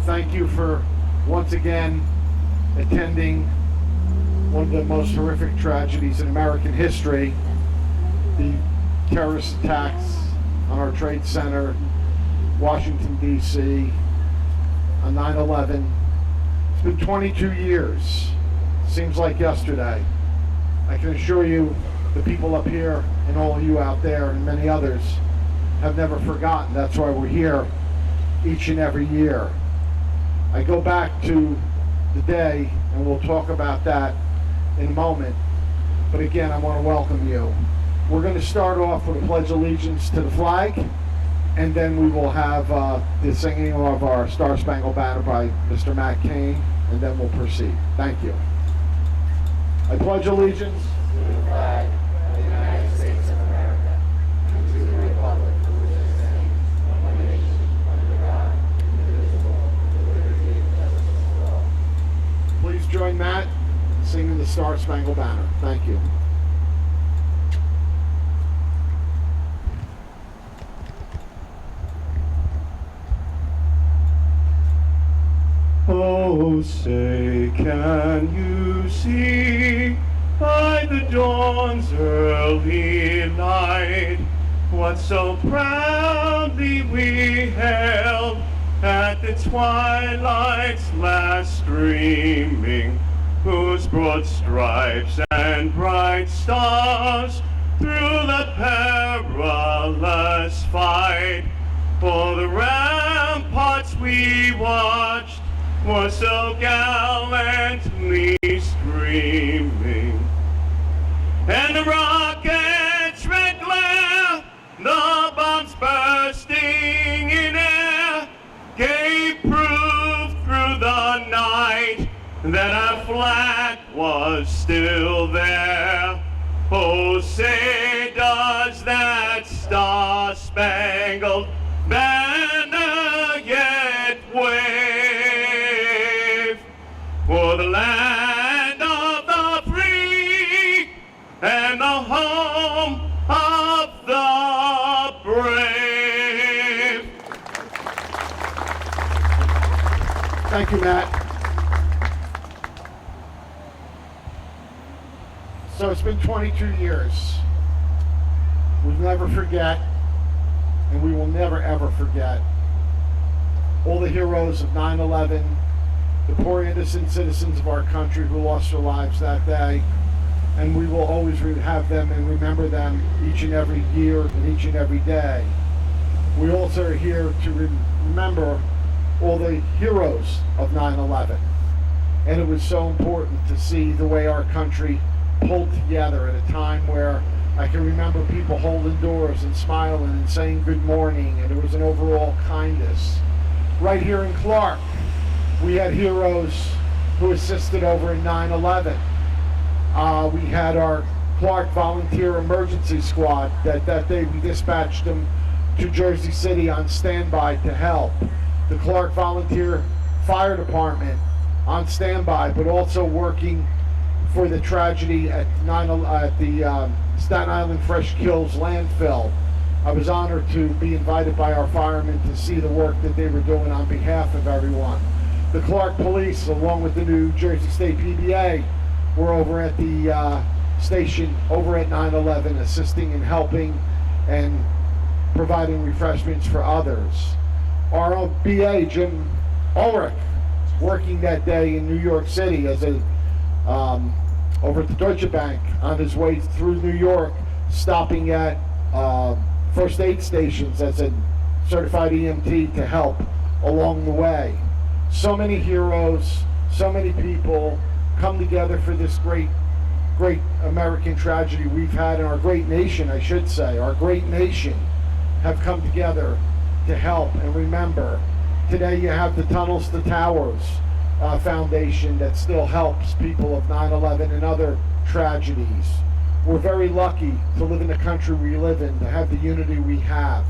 thank you for once again attending one of the most horrific tragedies in American history, the terrorist attacks on our Trade Center, Washington, D.C., on 9/11. It's been 22 years. Seems like yesterday. I can assure you, the people up here and all of you out there and many others have never forgotten. That's why we're here each and every year. I go back to the day, and we'll talk about that in a moment. But again, I want to welcome you. We're going to start off with a pledge of allegiance to the flag, and then we will have the singing of our Star Spangled Banner by Mr. Matt Cain, and then we'll proceed. Thank you. I pledge allegiance to the flag of the United States of America and to the republic for which it stands, one nation, under God, indivisible, with liberty and justice for all. Please join Matt in singing the Star Spangled Banner. Thank you. Oh, say, can you see by the dawn's early light what so proudly we hailed at the twilight's last streaming, whose broad stripes and bright stars through the perilous fight for the ramparts we watched were so gallantly streaming, and the rockets' red glare, the bombs bursting in air, gave proof through the night that our flag was still there. Oh, say does that star-spangled banner yet wave for the land of the free and the home of the brave. Thank you, Matt. So it's been 22 years. We'll never forget, and we will never ever forget, all the heroes of 9/11, the poor innocent citizens of our country who lost their lives that day, and we will always have them and remember them each and every year and each and every day. We also are here to remember all the heroes of 9/11, and it was so important to see the way our country pulled together at a time where I can remember people holding doors and smiling and saying good morning, and it was an overall kindness. Right here in Clark, we had heroes who assisted over in 9/11. We had our Clark Volunteer Emergency Squad that day we dispatched them to Jersey City on standby to help. The Clark Volunteer Fire Department on standby, but also working for the tragedy at the Staten Island Fresh Kills landfill. I was honored to be invited by our firemen to see the work that they were doing on behalf of everyone. The Clark Police, along with the New Jersey State PBA, were over at the station over at 9/11, assisting and helping and providing refreshments for others. Our own BA, Jim Ulrich, working that day in New York City as a over at the Deutsche Bank on his way through New York, stopping at first aid stations as a certified EMT to help along the way. So many heroes, so many people come together for this great American tragedy we've had in our great nation, I should say. Our great nation have come together to help and remember. Today you have the Tunnels to Towers Foundation that still helps people of 9/11 and other tragedies. We're very lucky to live in the country we live in, to have the unity we have.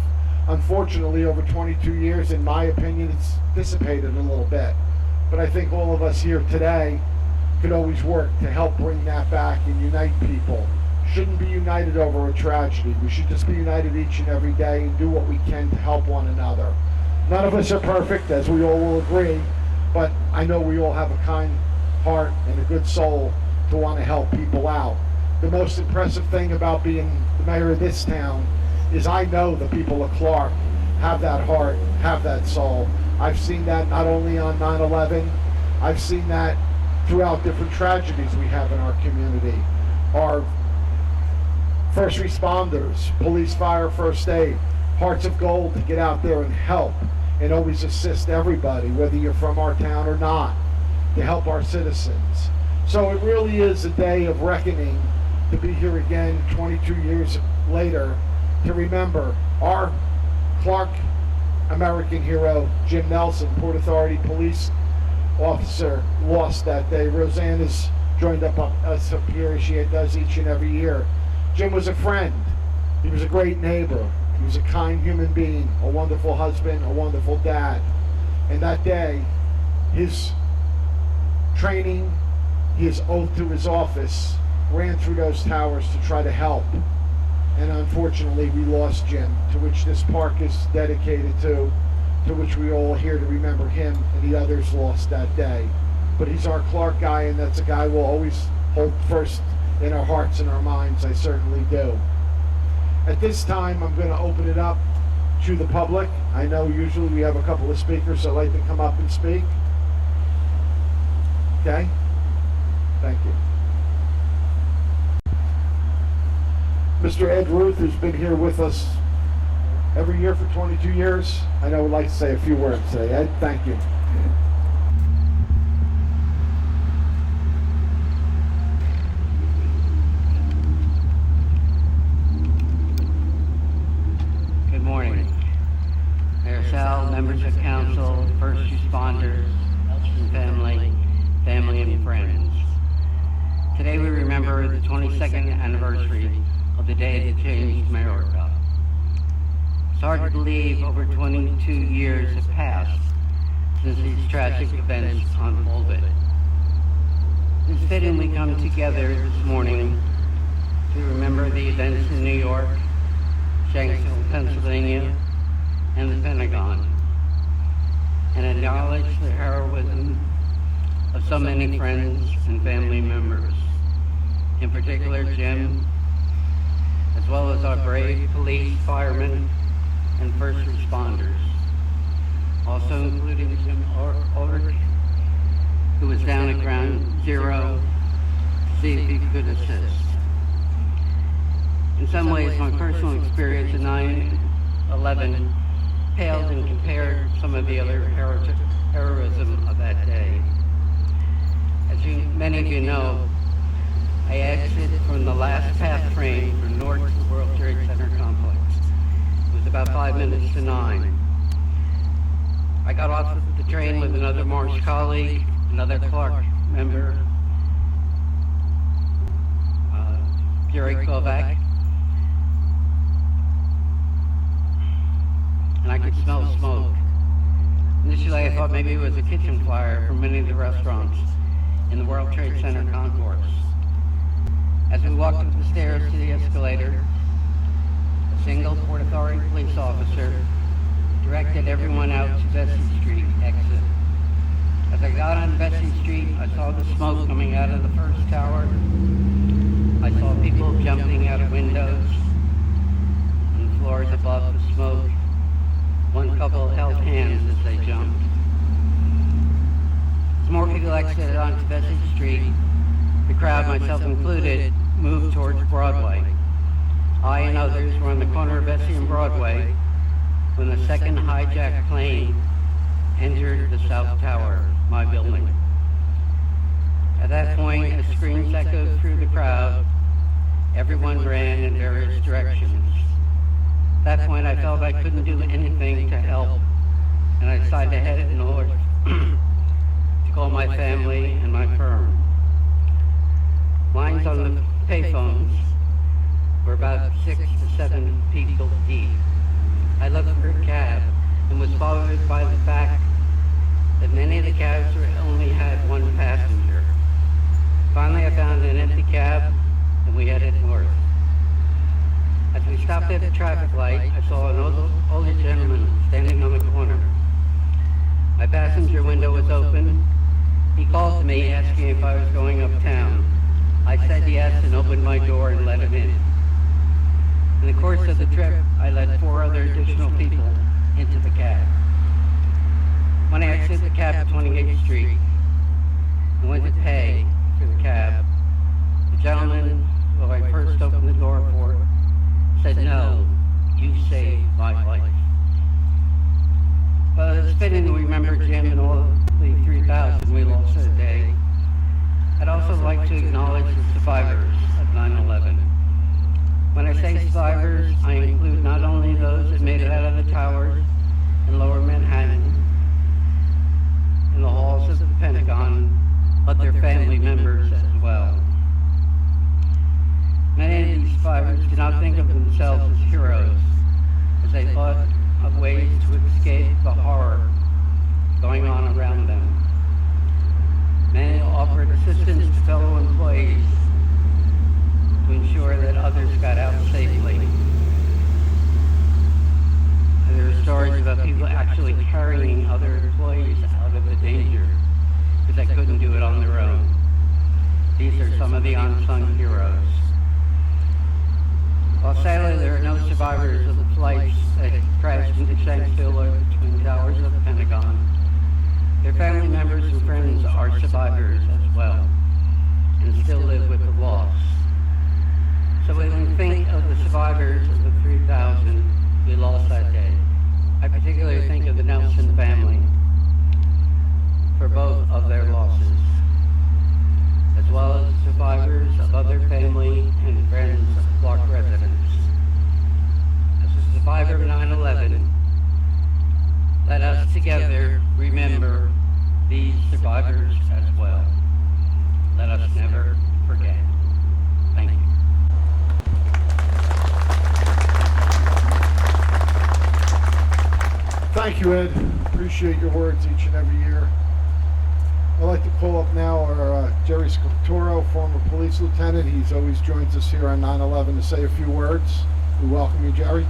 Unfortunately, over 22 years, in my opinion, it's dissipated a little bit. But I think all of us here today could always work to help bring that back and unite people. Shouldn't be united over a tragedy. We should just be united each and every day and do what we can to help one another. None of us are perfect, as we all will agree, but I know we all have a kind heart and a good soul to want to help people out. The most impressive thing about being the mayor of this town is I know the people of Clark have that heart, have that soul. I've seen that not only on 9/11, I've seen that throughout different tragedies we have in our community. Our first responders, police, fire, first aid, hearts of gold to get out there and help and always assist everybody, whether you're from our town or not, to help our citizens. So it really is a day of reckoning to be here again 22 years later to remember our Clark American hero, Jim Nelson, Port Authority police officer, lost that day. Roseanne has joined us up here as she does each and every year. Jim was a friend. He was a great neighbor. He was a kind human being, a wonderful husband, a wonderful dad. And that day, his training, his oath to his office, ran through those towers to try to help. And unfortunately, we lost Jim, to which this park is dedicated to which we all here to remember him and the others lost that day. But he's our Clark guy, and that's a guy we'll always hold first in our hearts and our minds. I certainly do. At this time, I'm going to open it up to the public. I know usually we have a couple of speakers that like to come up and speak. Okay? Thank you. Mr. Ed Ruth, who's been here with us every year for 22 years, I know would like to say a few words today. Ed, thank you. Good morning. Mayor Sal, members of council, first responders, and family and friends. Today we remember the 22nd anniversary of the day that changed America. It's hard to believe over 22 years have passed since these tragic events unfolded. It's fitting we come together this morning to remember the events in New York, Shanksville, Pennsylvania, and the Pentagon, and acknowledge the heroism of so many friends and family members, in particular Jim, as well as our brave police, firemen, and first responders, also including Jim Ulrich, who was down at ground zero to see if he could assist. In some ways, my personal experience of 9/11 paled and compared some of the other heroism of that day. As many of you know, I exited from the last PATH train from Newark to the World Trade Center complex. It was about 5 minutes to 9. I got off the train with another Marsh colleague, another Clark member, Jerry Kovac, and I could smell smoke. Initially, I thought maybe it was a kitchen fire from many of the restaurants in the World Trade Center concourse. As we walked up the stairs to the escalator, a single Port Authority police officer directed everyone out to Vesey Street exit. As I got on Vesey Street, I saw the smoke coming out of the first tower. I saw people jumping out of windows on the floors above the smoke. One couple held hands as they jumped. As more people exited onto Vesey Street, the crowd, myself included, moved towards Broadway. I and others were on the corner of Vesey and Broadway when the second hijacked plane entered the South Tower, my building. At that point, as screams echoed through the crowd, everyone ran in various directions. At that point, I felt I couldn't do anything to help, and I decided to head north to call my family and my firm. Lines on the payphones were about 6 to 7 people deep. I looked for a cab and was bothered by the fact that many of the cabs only had one passenger. Finally, I found an empty cab and we headed north. As we stopped at a traffic light, I saw an older gentleman standing on the corner. My passenger window was open. He called to me asking if I was going uptown. I said yes and opened my door and let him in. In the course of the trip, I let 4 other additional people into the cab. When I exited the cab at 28th Street and went to pay for the cab, the gentleman who I first opened the door for said, "No, you saved my life." Well, it's fitting we remember Jim and all the 3,000 we lost that day. I'd also like to acknowledge the survivors of 9/11. When I say survivors, I include not only those that made it out of the towers in lower Manhattan, in the halls of the Pentagon, but their family members as well. Many of these survivors did not think of themselves as heroes, as they thought of ways to escape the horror going on around them. Many offered assistance to fellow employees to ensure that others got out safely. There are stories about people actually carrying other employees out of the danger because they couldn't do it on their own. These are some of the unsung heroes. While sadly there are no survivors of the flights that crashed into Shanksville between towers of the Pentagon, their family members and friends are survivors as well, and still live with the loss. So when we think of the survivors of the 3,000 we lost that day, I particularly think of the Nelson family for both of their losses, as well as survivors of other family and friends of Clark residents. As a survivor of 9/11, let us together remember these survivors as well. Let us never forget. Thank you. Thank you, Ed. Appreciate your words each and every year. I'd like to call up now our Jerry Scotoro, former police lieutenant. He's always joins us here on 9/11 to say a few words. We welcome you, Jerry.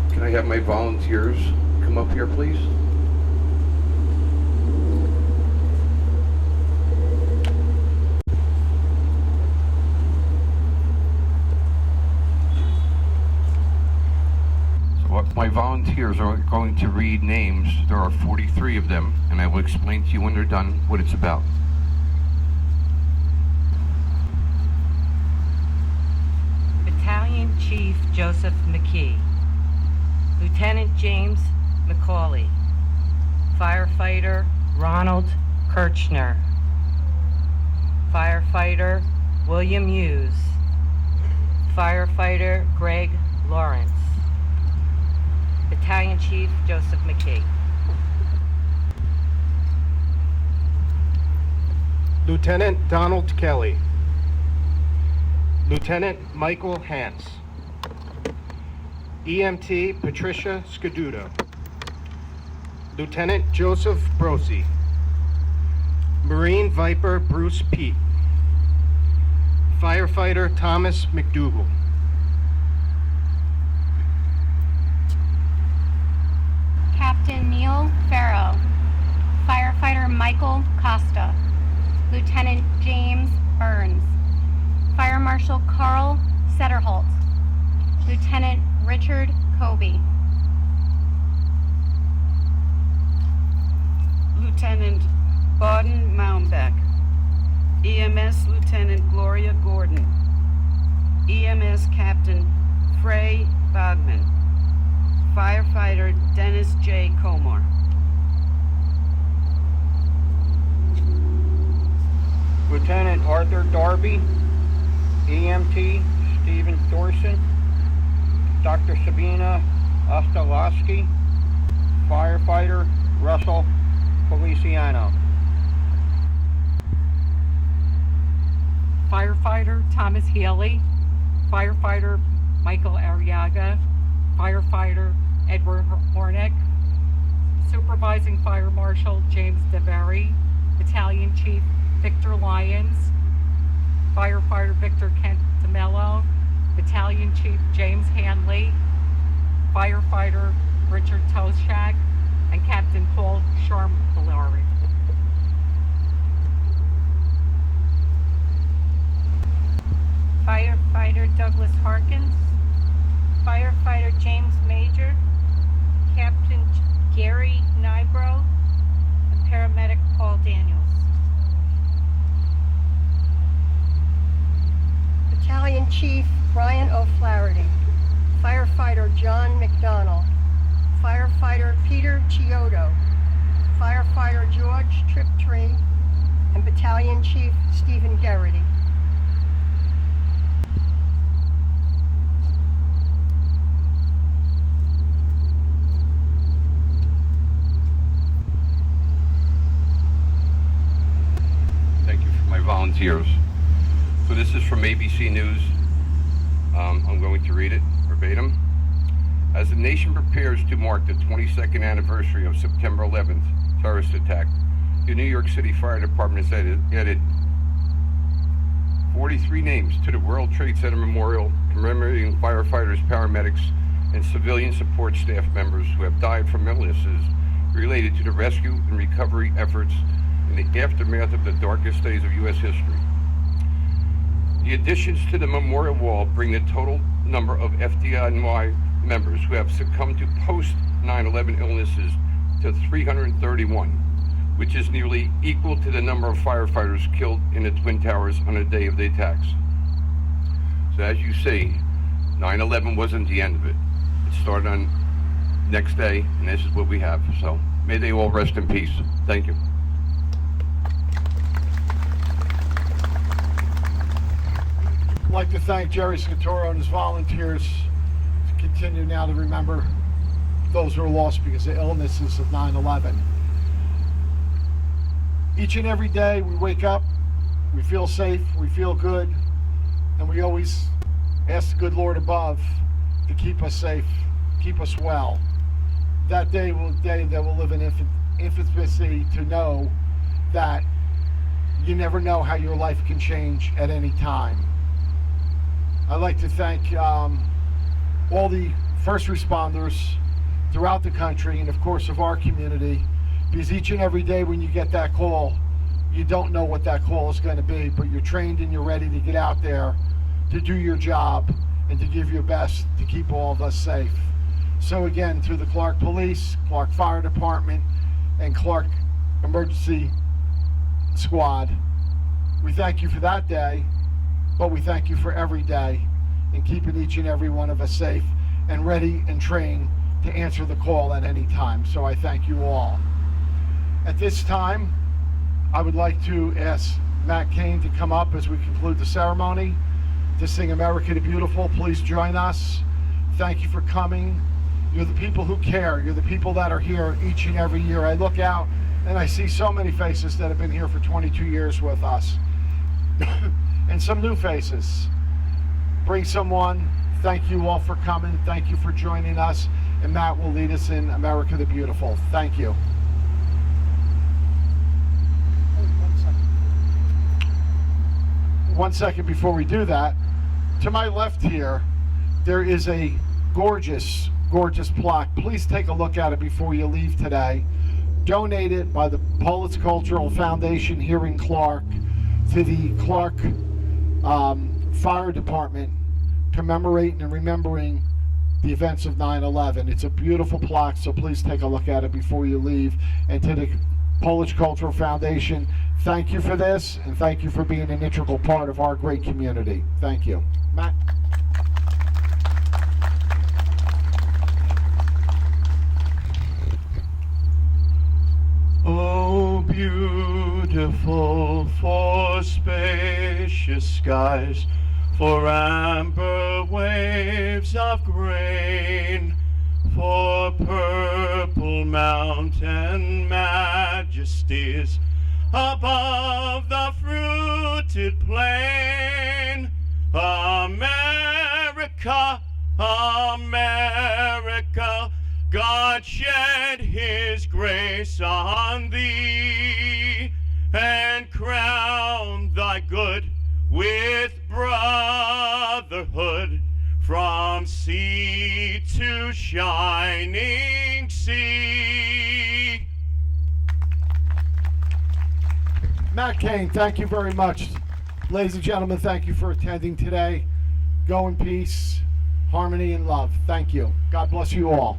Can I have my volunteers come up here, please? My volunteers are going to read names. There are 43 of them, and I will explain to you when they're done what it's about. Battalion Chief Joseph McKee, Lieutenant James McCauley, Firefighter Ronald Kirchner, Firefighter William Hughes, Firefighter Greg Lawrence, Battalion Chief Joseph McKee. Lieutenant Donald Kelly, Lieutenant Michael Hance, EMT Patricia Scaduto, Lieutenant Joseph Brosi, Marine Viper Bruce Pete, Firefighter Thomas McDougal, Captain Neil Farrow, Firefighter Michael Costa, Lieutenant James Burns, Fire Marshal Carl Setterholt, Lieutenant Richard Kobe, Lieutenant Bauden Moundbeck, EMS Lieutenant Gloria Gordon, EMS Captain Frey Bogman, Firefighter Dennis J. Comar. Lieutenant Arthur Darby, EMT Stephen Thorson, Dr. Sabina Ostolowski, Firefighter Russell Feliciano. Firefighter Thomas Healy, Firefighter Michael Arriaga, Firefighter Edward Hornick, Supervising Fire Marshal James DeBerry, Battalion Chief Victor Lyons, Firefighter Victor Kent DeMello, Battalion Chief James Hanley, firefighter Richard Toshak, and Captain Paul Sharmalari. Firefighter Douglas Harkins, firefighter James Major, Captain Gary Nybro, and paramedic Paul Daniels. Battalion Chief Brian O'Flaherty, firefighter John McDonald, firefighter Peter Chiodo, firefighter George Triptree, and Battalion Chief Stephen Garrity. Thank you for my volunteers. So this is from ABC News. I'm going to read it verbatim. As the nation prepares to mark the 22nd anniversary of September 11th terrorist attack, the New York City Fire Department has added 43 names to the World Trade Center Memorial commemorating firefighters, paramedics, and civilian support staff members who have died from illnesses related to the rescue and recovery efforts in the aftermath of the darkest days of U.S. history. The additions to the memorial wall bring the total number of FDNY members who have succumbed to post-9/11 illnesses to 331, which is nearly equal to the number of firefighters killed in the Twin Towers on the day of the attacks. So as you see, 9/11 wasn't the end of it. It started on next day, and this is what we have. So may they all rest in peace. Thank you. I'd like to thank Jerry Scatoro and his volunteers to continue now to remember those who are lost because of illnesses of 9/11. Each and every day we wake up, we feel safe, we feel good, and we always ask the good Lord above to keep us safe, keep us well. That day will be a day that will live in infancy to know that you never know how your life can change at any time. I'd like to thank all the first responders throughout the country and of course of our community, because each and every day when you get that call, you don't know what that call is going to be, but you're trained and you're ready to get out there to do your job and to give your best to keep all of us safe. So again, through the Clark Police, Clark Fire Department, and Clark Emergency Squad, we thank you for that day, but we thank you for every day and keeping each and every one of us safe and ready and trained to answer the call at any time. So I thank you all. At this time, I would like to ask Matt Cain to come up as we conclude the ceremony to sing America the Beautiful. Please join us. Thank you for coming. You're the people who care. You're the people that are here each and every year. I look out and I see so many faces that have been here for 22 years with us. And some new faces. Bring someone. Thank you all for coming. Thank you for joining us. And Matt will lead us in America the Beautiful. Thank you. One second before we do that, to my left here, there is a gorgeous, gorgeous plaque. Please take a look at it before you leave today. Donated by the Polish Cultural Foundation here in Clark to the Clark Fire Department, commemorating and remembering the events of 9/11. It's a beautiful plaque, so please take a look at it before you leave. And to the Polish Cultural Foundation, thank you for this, and thank you for being an integral part of our great community. Thank you. Matt? Oh, beautiful for spacious skies, for amber waves of grain, for purple mountain majesties above the fruited plain. America, America, God shed his grace on thee, and crowned thy good with brotherhood. from sea to shining sea. Matt Kane, thank you very much. Ladies and gentlemen, thank you for attending today. Go in peace, harmony, and love. Thank you. God bless you all.